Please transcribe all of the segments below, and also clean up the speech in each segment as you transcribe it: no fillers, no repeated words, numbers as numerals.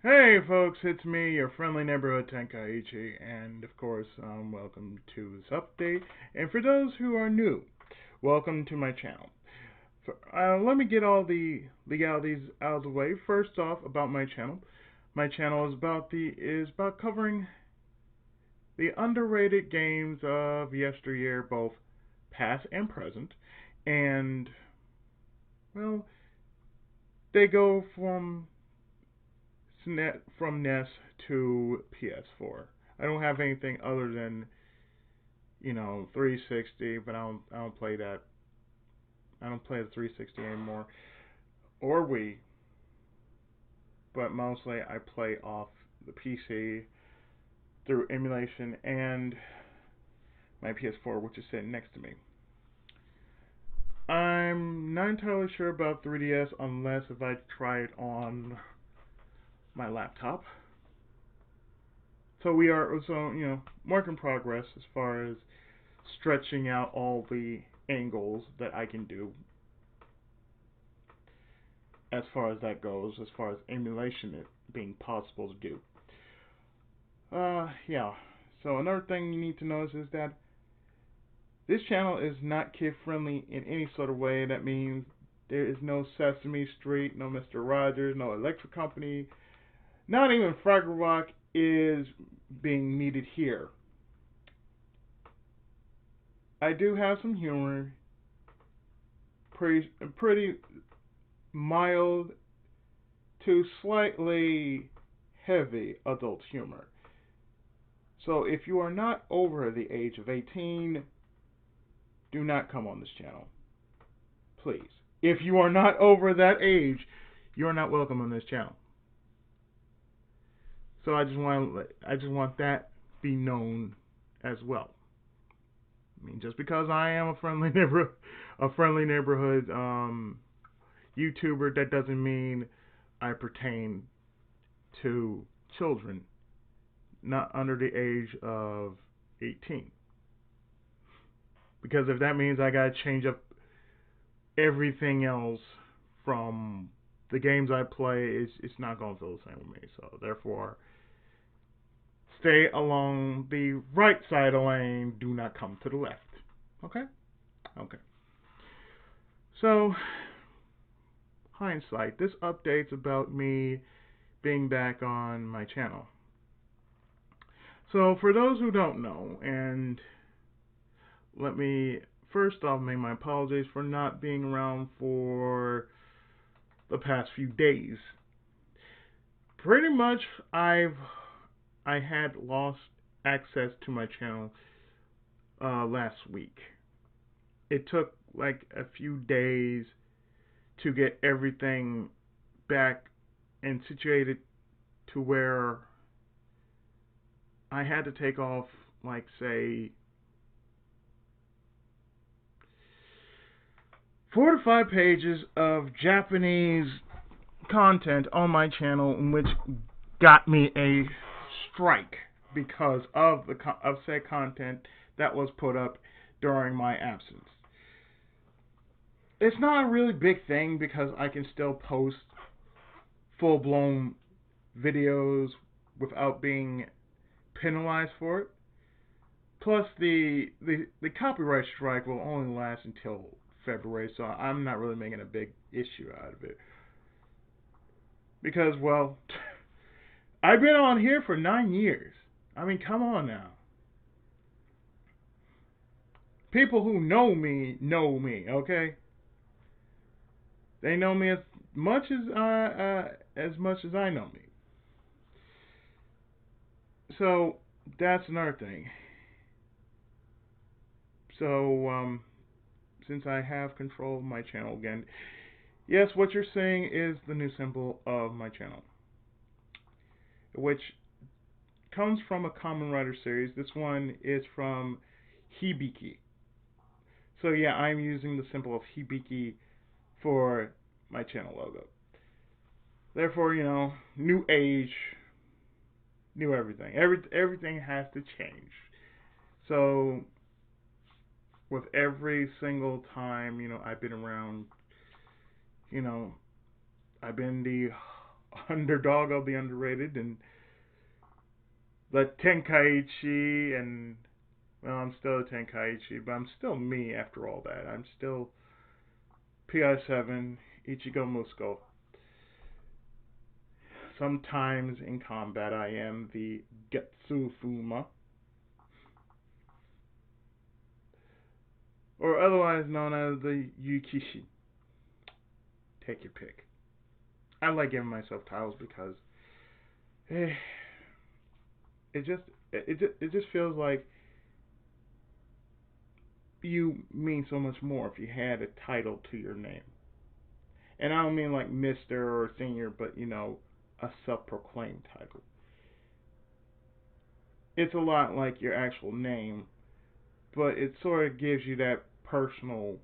Hey folks, it's me, your friendly neighborhood Tenkaichi, and of course, welcome to this update. And for those who are new, welcome to my channel. Let me get all the legalities out of the way. First off, about my channel. My channel is about covering the underrated games of yesteryear, both past and present, and well, they go from NES to PS4. I don't have anything other than 360, but I don't play that. I don't play the 360 anymore or Wii, but mostly I play off the PC through emulation and my PS4, which is sitting next to me. I'm not entirely sure about 3DS unless if I try it on my laptop. So work in progress as far as stretching out all the angles that I can do as far as that goes, as far as emulation it being possible to do. Yeah. So another thing you need to notice is that this channel is not kid friendly in any sort of way. That means there is no Sesame Street, no Mr. Rogers, no Electric Company, not even Fraggle Rock is being needed here. I do have some humor, pretty mild to slightly heavy adult humor. So if you are not over the age of 18, do not come on this channel. Please. If you are not over that age, you are not welcome on this channel. So I just want that be known as well. I mean, just because I am a friendly neighborhood YouTuber, that doesn't mean I pertain to children not under the age of 18. Because if that means I gotta change up everything else from the games I play, it's not gonna feel the same with me. So therefore, stay along the right side of the lane. Do not come to the left. Okay. Okay. So hindsight, this update's about me being back on my channel. So for those who don't know, and let me first off make my apologies for not being around for the past few days. Pretty much I had lost access to my channel last week. It took like a few days to get everything back and situated to where I had to take off, like, say, 4 to 5 pages of Japanese content on my channel, in which got me a strike because of said content that was put up during my absence. It's not a really big thing because I can still post full blown videos without being penalized for it. Plus, the copyright strike will only last until February, so I'm not really making a big issue out of it. Because, well, I've been on here for 9 years. I mean, come on now. People who know me, okay? They know me as much as I know me. So that's another thing. So since I have control of my channel again, yes, what you're seeing is the new symbol of my channel, which comes from a Kamen Rider series. This one is from Hibiki. So yeah, I'm using the symbol of Hibiki for my channel logo. Therefore, new age, new everything. Everything has to change. So with every single time, I've been around, you know, I've been the underdog of the underrated, and the Tenkaichi, and well, I'm still a Tenkaichi, but I'm still me after all that. I'm still PI7 Ichigo Musko. Sometimes in combat I am the Getsu Fuma, or otherwise known as the Yukishi. Take your pick. I like giving myself titles because eh, it just feels like you mean so much more if you had a title to your name. And I don't mean like Mister or Senior, but a self-proclaimed title. It's a lot like your actual name, but it sort of gives you that personal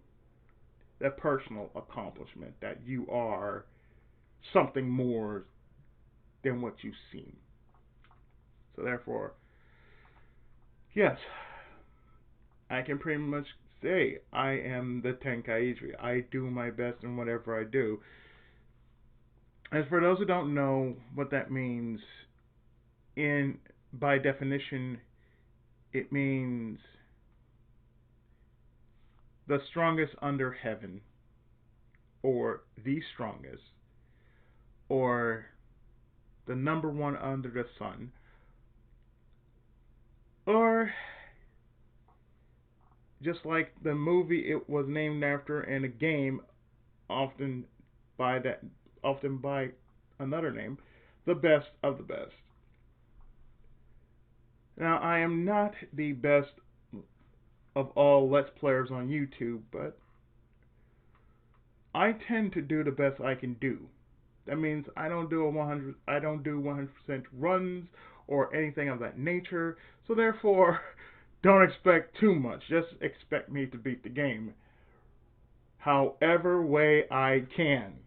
accomplishment that you are something more than what you seem. So therefore, yes, I can pretty much say I am the Tenkaichi. I do my best in whatever I do. As for those who don't know what that means, in by definition, it means the strongest under heaven, or the strongest, or the number one under the sun, or just like the movie it was named after, and a game often by that often by another name, the best of the best. Now I am not the best of all Let's Players on YouTube, but I tend to do the best I can do. That means I don't do 100% runs or anything of that nature. So therefore, don't expect too much. Just expect me to beat the game however way I can.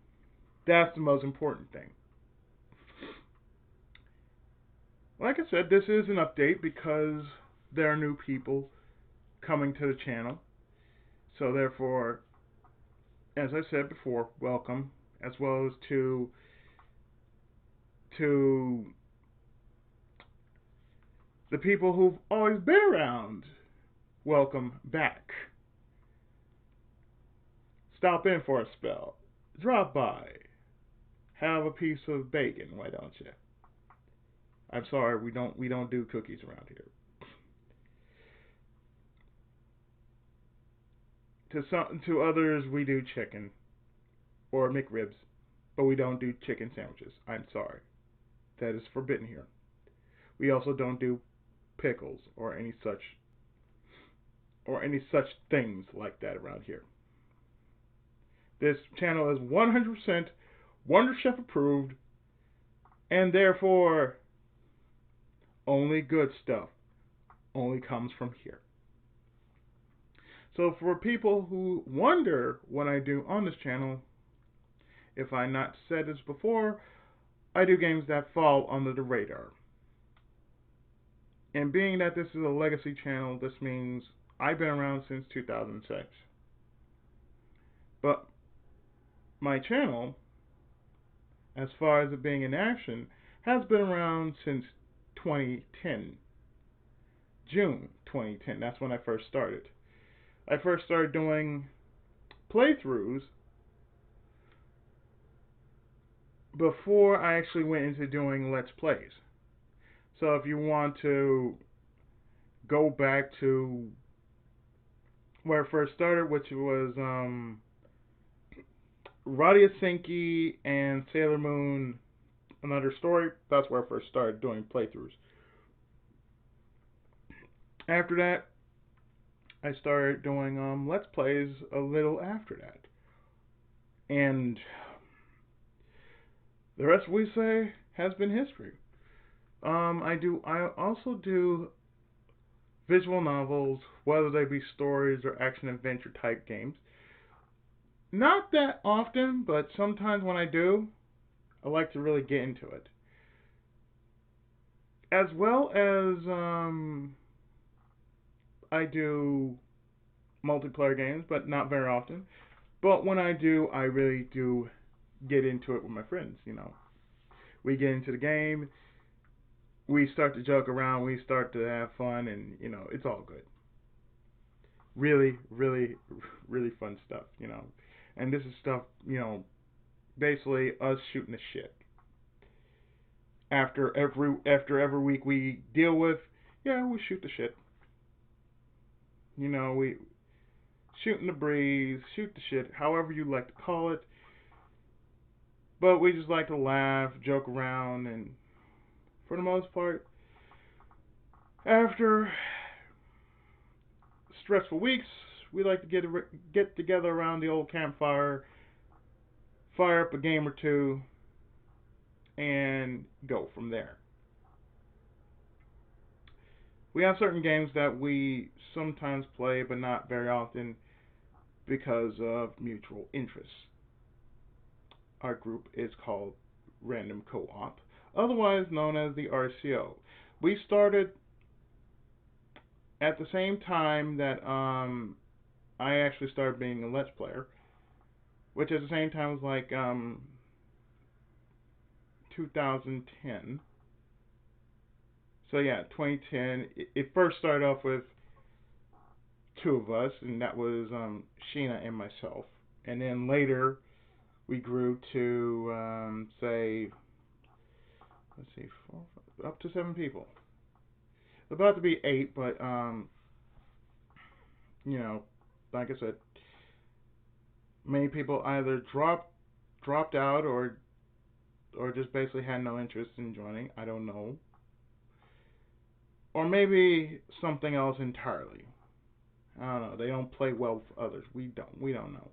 That's the most important thing. Like I said, this is an update because there are new people coming to the channel. So therefore, as I said before, welcome, as well as to the people who've always been around. Welcome back. Stop in for a spell. Drop by. Have a piece of bacon, why don't you? I'm sorry, we don't do cookies around here. To others we do chicken or McRibs, but we don't do chicken sandwiches. I'm sorry. That is forbidden here. We also don't do pickles or any such things like that around here. This channel is 100% Wonder Chef approved, and therefore only good stuff only comes from here. So for people who wonder what I do on this channel, if I not said this before, I do games that fall under the radar. And being that this is a legacy channel, this means I've been around since 2006. But my channel, as far as it being in action, has been around since 2010. June 2010, that's when I first started. I first started doing playthroughs before I actually went into doing Let's Plays. So if you want to go back to where I first started, which was Radia Senki and Sailor Moon Another Story, that's where I first started doing playthroughs. After that, I started doing Let's Plays a little after that. And the rest we say has been history. I also do visual novels, whether they be stories or action adventure type games. Not that often, but sometimes when I do, I like to really get into it. As well as I do multiplayer games, but not very often. But when I do, I really do get into it with my friends, We get into the game, we start to joke around, we start to have fun, and it's all good. Really, really, really fun stuff. And this is stuff, basically us shooting the shit. After every week we deal with, yeah, we shoot the shit. We shooting the breeze, shoot the shit, however you like to call it. But we just like to laugh, joke around, and for the most part, after stressful weeks, we like to get together around the old campfire, fire up a game or two, and go from there. We have certain games that we sometimes play, but not very often because of mutual interests. Our group is called Random Co-op, otherwise known as the RCO. We started at the same time that I actually started being a Let's Player, which at the same time was like 2010. So yeah, 2010. It first started off with two of us, and that was Sheena and myself. And then later we grew to say, let's see, four, up to 7 people. About to be 8, but like I said, many people either dropped out or just basically had no interest in joining. I don't know. Or maybe something else entirely. I don't know. They don't play well with others. We don't. We don't know.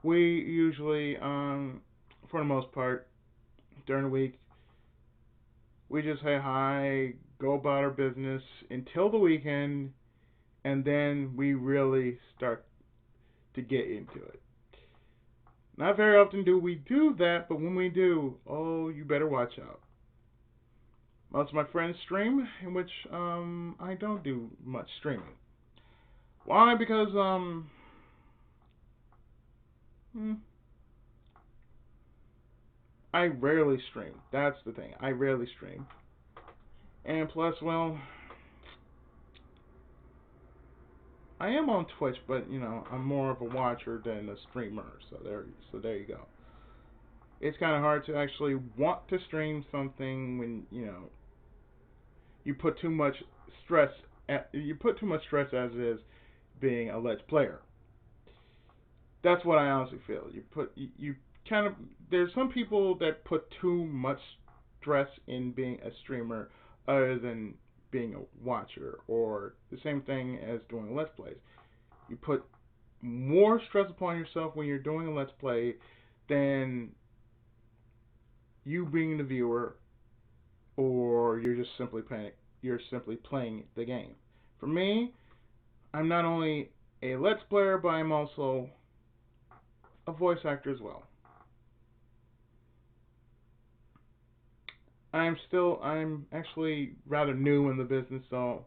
We usually, for the most part, during the week, we just say hi, go about our business until the weekend, and then we really start to get into it. Not very often do we do that, but when we do, oh, you better watch out. Most of my friends stream, in which I don't do much streaming. Why? Because I rarely stream. That's the thing. I rarely stream. And plus, well, I am on Twitch, but I'm more of a watcher than a streamer. So there you go. It's kind of hard to actually want to stream something when you put too much stress. You put too much stress as it is being a Let's Player. That's what I honestly feel. You kind of, there's some people that put too much stress in being a streamer other than being a watcher, or the same thing as doing Let's Plays. You put more stress upon yourself when you're doing a Let's Play than you being the viewer, or you're simply playing the game. For me, I'm not only a Let's Player, but I'm also a voice actor as well. I'm actually rather new in the business, so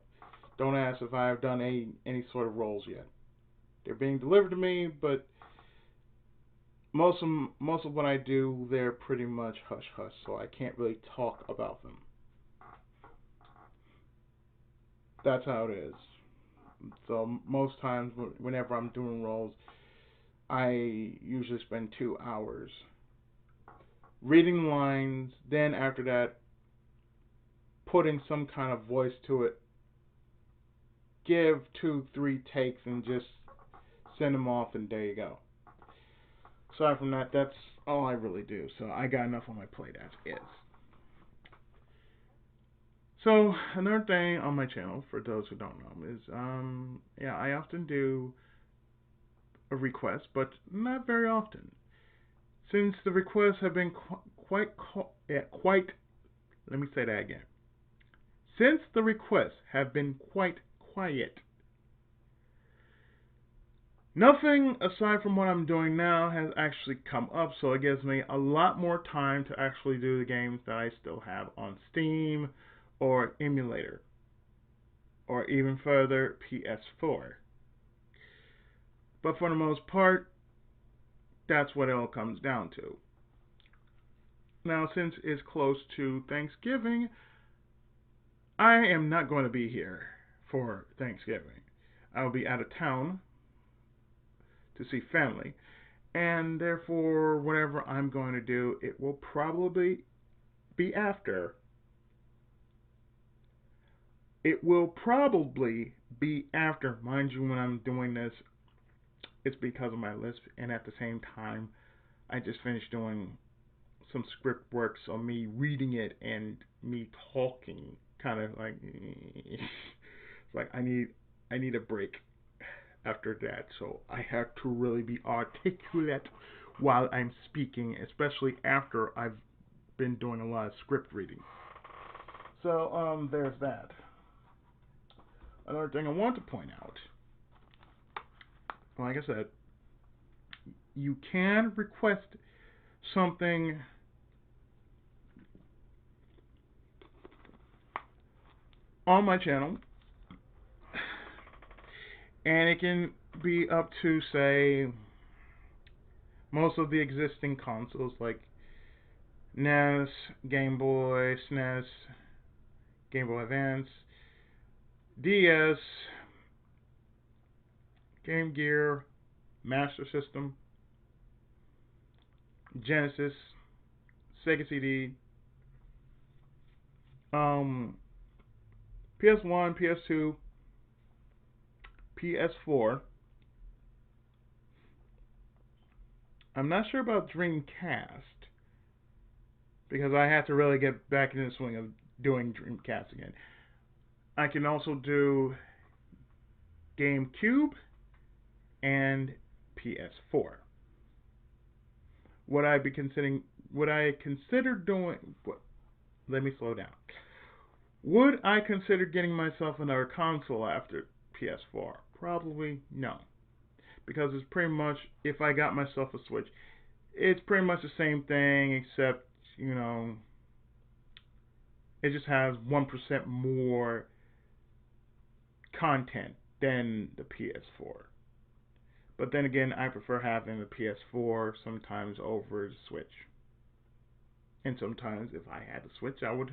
don't ask if I've done any sort of roles yet. They're being delivered to me, but most of what I do, they're pretty much hush hush, so I can't really talk about them. That's how it is. So most times, whenever I'm doing roles, I usually spend 2 hours reading lines. Then after that, putting some kind of voice to it. Give 2, 3 takes and just send them off, and there you go. Aside from that, that's all I really do. So I got enough on my plate as is. So another thing on my channel, for those who don't know, is I often do a request, but not very often. Since the requests have been quite, let me say that again. Since the requests have been quite quiet, nothing aside from what I'm doing now has actually come up, so it gives me a lot more time to actually do the games that I still have on Steam or emulator, or even further, PS4. But for the most part, that's what it all comes down to. Now, since it's close to Thanksgiving, I am not going to be here for Thanksgiving. I'll be out of town to see family, and therefore, whatever I'm going to do, it will probably be after. It will probably be after. Mind you, when I'm doing this, it's because of my lisp, and at the same time, I just finished doing some script work, so me reading it and me talking kind of like it's like I need a break after that. So I have to really be articulate while I'm speaking, especially after I've been doing a lot of script reading. So there's that. Another thing I want to point out, like I said, you can request something on my channel, and it can be up to, say, most of the existing consoles like NES, Game Boy, SNES, Game Boy Advance, DS, Game Gear, Master System, Genesis, Sega CD, um, PS1, PS2, PS4. I'm not sure about Dreamcast because I had to really get back in the swing of doing Dreamcast again. I can also do GameCube and PS4. Would I be considering? Would I consider doing? Let me slow down. Would I consider getting myself another console after PS4? Probably no, because it's pretty much, if I got myself a Switch, it's pretty much the same thing, except it just has 1% more content than the PS4. But then again, I prefer having the PS4 sometimes over the Switch. And sometimes, if I had the Switch, I would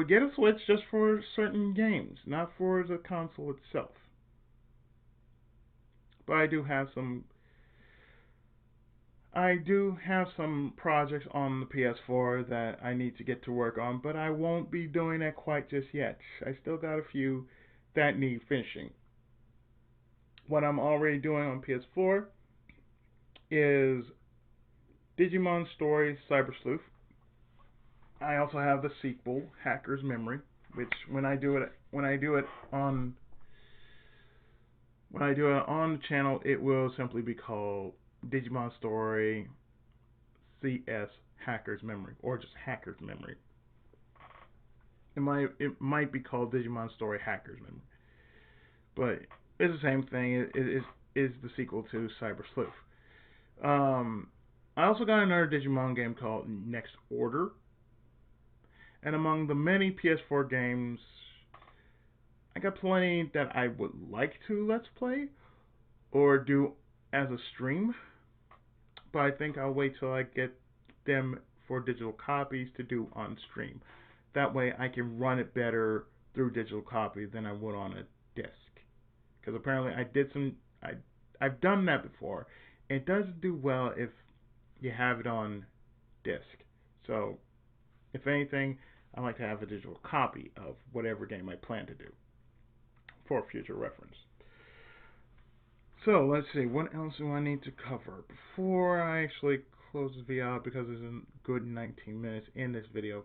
get a Switch just for certain games, not for the console itself. But I do have some projects on the PS4 that I need to get to work on, but I won't be doing that quite just yet. I still got a few that need finishing. What I'm already doing on PS4 is Digimon Story Cyber Sleuth. I also have the sequel, Hacker's Memory, which when I do it on the channel, it will simply be called Digimon Story CS Hacker's Memory, or just Hacker's Memory. It might be called Digimon Story Hacker's Memory, but it's the same thing. It is the sequel to Cyber Sleuth. I also got another Digimon game called Next Order, and among the many PS4 games, I got plenty that I would like to let's play or do as a stream, but I think I'll wait till I get them for digital copies to do on stream. That way I can run it better through digital copy than I would on a disc. Because apparently I've done that before. It doesn't do well if you have it on disc. So, if anything, I like to have a digital copy of whatever game I plan to do for future reference. So, let's see, what else do I need to cover before I actually close this video out, because there's a good 19 minutes in this video.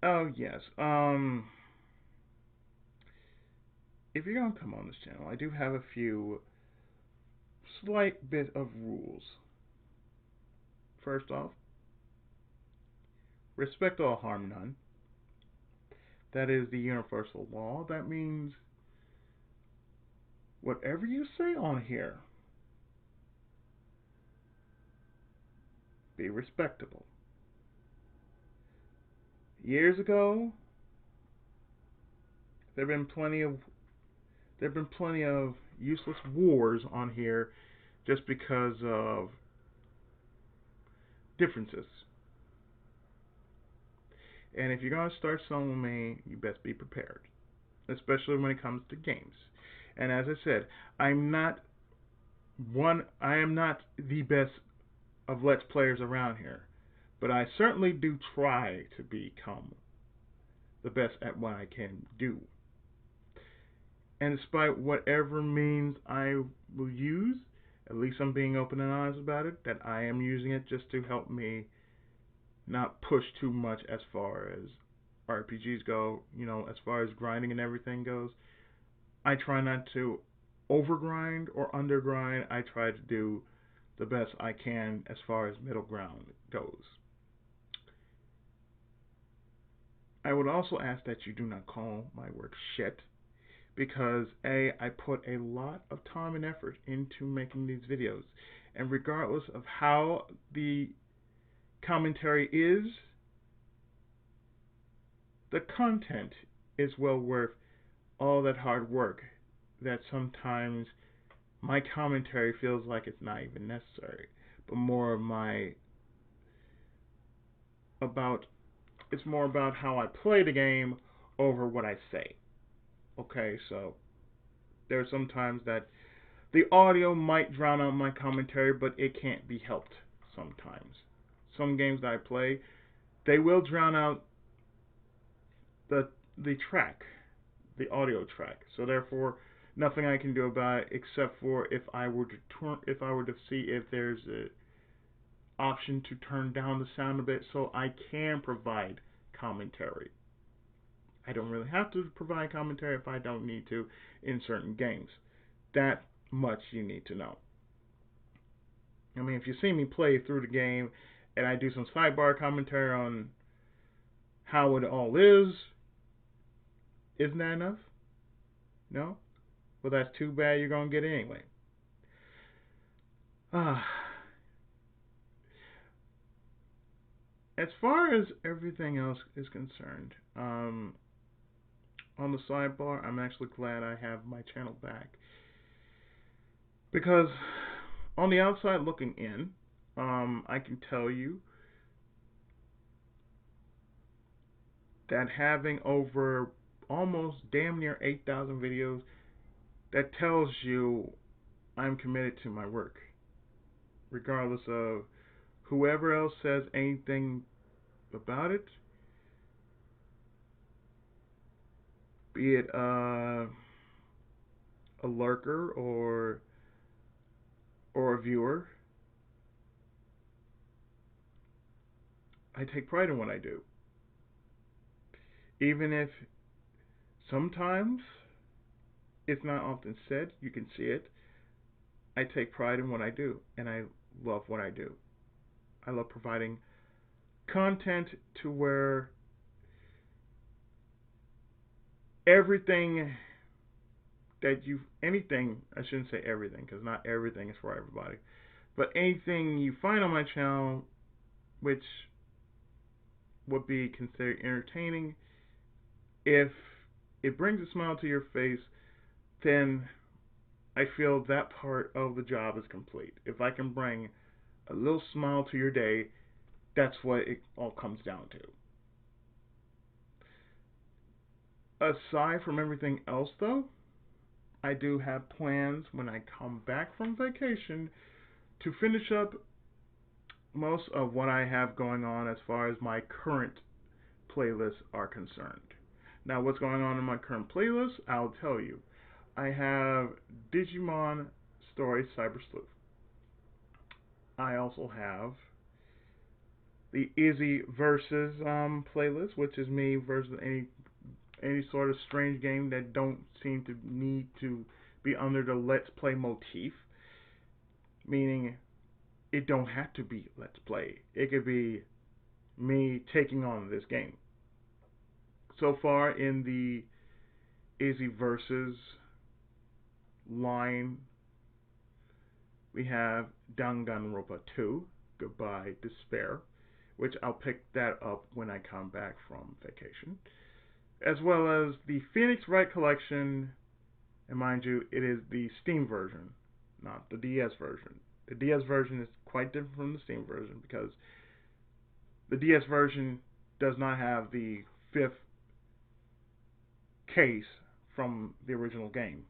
Oh, yes, if you're going to come on this channel, I do have a few slight bit of rules. First off, respect all, harm none. That is the universal law. That means whatever you say on here, be respectable. Years ago, there have been plenty of useless wars on here just because of differences. And if you're going to start something with me, you best be prepared, especially when it comes to games. And as I said, I am not the best of Let's Players around here, but I certainly do try to become the best at what I can do. And despite whatever means I will use, at least I'm being open and honest about it, that I am using it just to help me not push too much as far as RPGs go, as far as grinding and everything goes. I try not to overgrind or undergrind. I try to do the best I can as far as middle ground goes. I would also ask that you do not call my work shit because I put a lot of time and effort into making these videos, and regardless of how the commentary is, the content is well worth all that hard work that sometimes my commentary feels like it's not even necessary, but about it's more about how I play the game over what I say. Okay, so there are some times that the audio might drown out my commentary, but it can't be helped sometimes. Some games that I play, they will drown out the the track, the audio track. So therefore, nothing I can do about it except for if I were to see if there's a option to turn down the sound a bit so I can provide commentary. I don't really have to provide commentary if I don't need to in certain games. That much you need to know. I mean, if you see me play through the game and I do some sidebar commentary on how it all is, isn't that enough? No? Well, that's too bad you're going to get it anyway. Ah. As far as everything else is concerned, on the sidebar, I'm actually glad I have my channel back. Because on the outside looking in, I can tell you that having over almost damn near 8,000 videos, that tells you I'm committed to my work. Regardless of whoever else says anything about it, be it a lurker or a viewer, I take pride in what I do. Even if sometimes it's not often said, you can see it. I take pride in what I do, and I love what I do. I love providing content to where everything anything, I shouldn't say everything, because not everything is for everybody, but anything you find on my channel which would be considered entertaining, if it brings a smile to your face, then I feel that part of the job is complete. If I can bring a little smile to your day, that's what it all comes down to. Aside from everything else, though, I do have plans when I come back from vacation to finish up most of what I have going on as far as my current playlists are concerned. Now, what's going on in my current playlist? I'll tell you. I have Digimon Story Cyber Sleuth. I also have the izzyvs playlist, which is me versus any sort of strange game that don't seem to need to be under the Let's Play motif. Meaning, it don't have to be Let's Play. It could be me taking on this game. So far in the izzyvs line, we have Danganronpa 2, Goodbye Despair, which I'll pick that up when I come back from vacation, as well as the Phoenix Wright Collection, and mind you, it is the Steam version, not the DS version. The DS version is quite different from the Steam version because The DS version does not have the fifth case from the original game,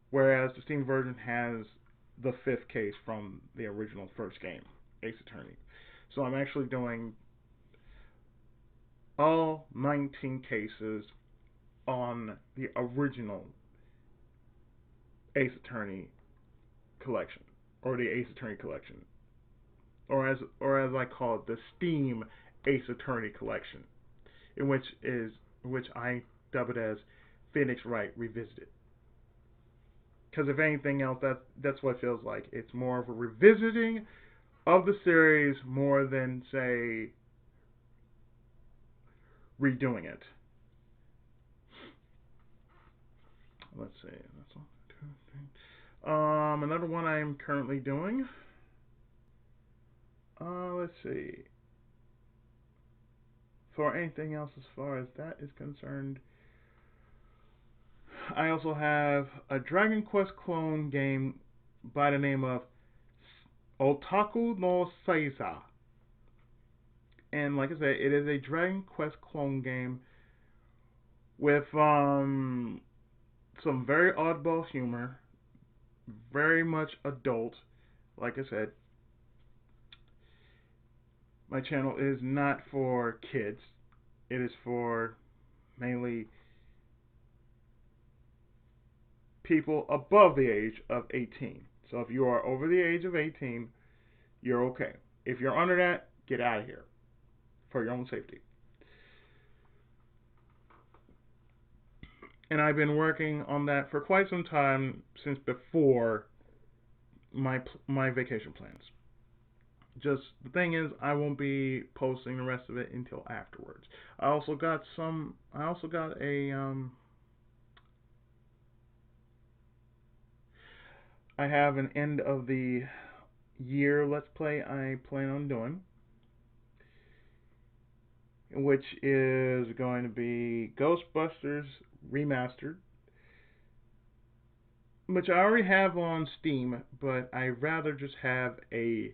whereas the Steam version has the fifth case from the original first game, Ace Attorney. So I'm actually doing all 19 cases on the original Ace Attorney collection, or the Ace Attorney collection, or as I call it, the Steam Ace Attorney collection, in which I dub it as Phoenix Wright Revisited. Because if anything else, that's what it feels like. It's more of a revisiting of the series more than, say, redoing it. Let's see. That's all. Another one I'm currently doing. Let's see. For anything else as far as that is concerned, I also have a Dragon Quest clone game by the name of Otaku no Seiza. And like I said, it is a Dragon Quest clone game with some very oddball humor, very much adult. Like I said, my channel is not for kids. It is for mainly people above the age of 18. So if you are over the age of 18, you're okay. If you're under that, get out of here for your own safety. And I've been working on that for quite some time, since before my vacation plans. Just the thing is, I won't be posting the rest of it until afterwards. I also got I have an end of the year Let's Play I plan on doing, which is going to be Ghostbusters Remastered, which I already have on Steam, but I'd rather just have a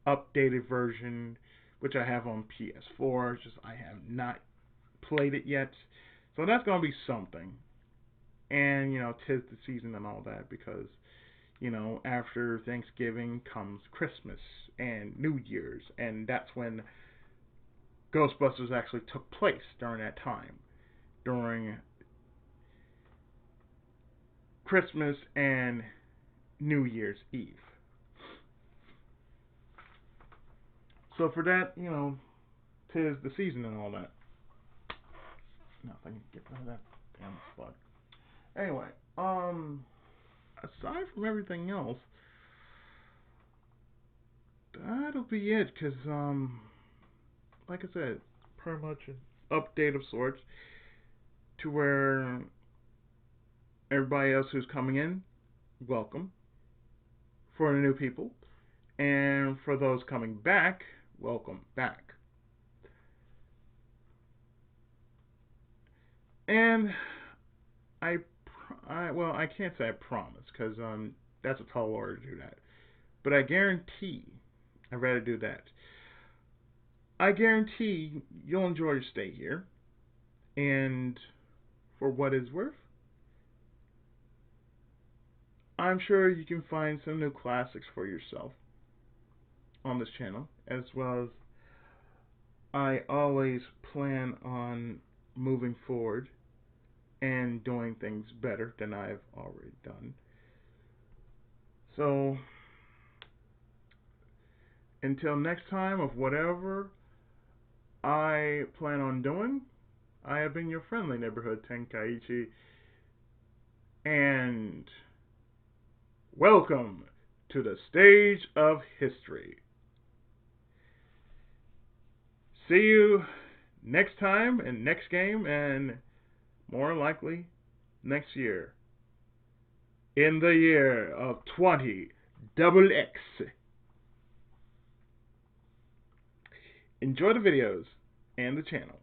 updated version, which I have on PS4. Just I have not played it yet, so that's gonna be something. And 'tis the season and all that, because after Thanksgiving comes Christmas and New Year's, and that's when Ghostbusters actually took place during that time, during Christmas and New Year's Eve. So for that, 'tis the season and all that. No, I can get rid of that damn slug. Anyway, aside from everything else, that'll be it. Cause like I said, pretty much an update of sorts, to where everybody else who's coming in, welcome. For the new people, and for those coming back, welcome back. And I can't say I promise, because that's a tall order to do that. But I guarantee, I'd rather do that. I guarantee you'll enjoy your stay here, and for what it's worth, I'm sure you can find some new classics for yourself on this channel, as well as I always plan on moving forward and doing things better than I've already done. So, until next time, of whatever I plan on doing, I have been your friendly neighborhood Tenkaichi, and welcome to the stage of history. See you next time and next game, and more likely next year, in the year of 20XX. Enjoy the videos and the channel.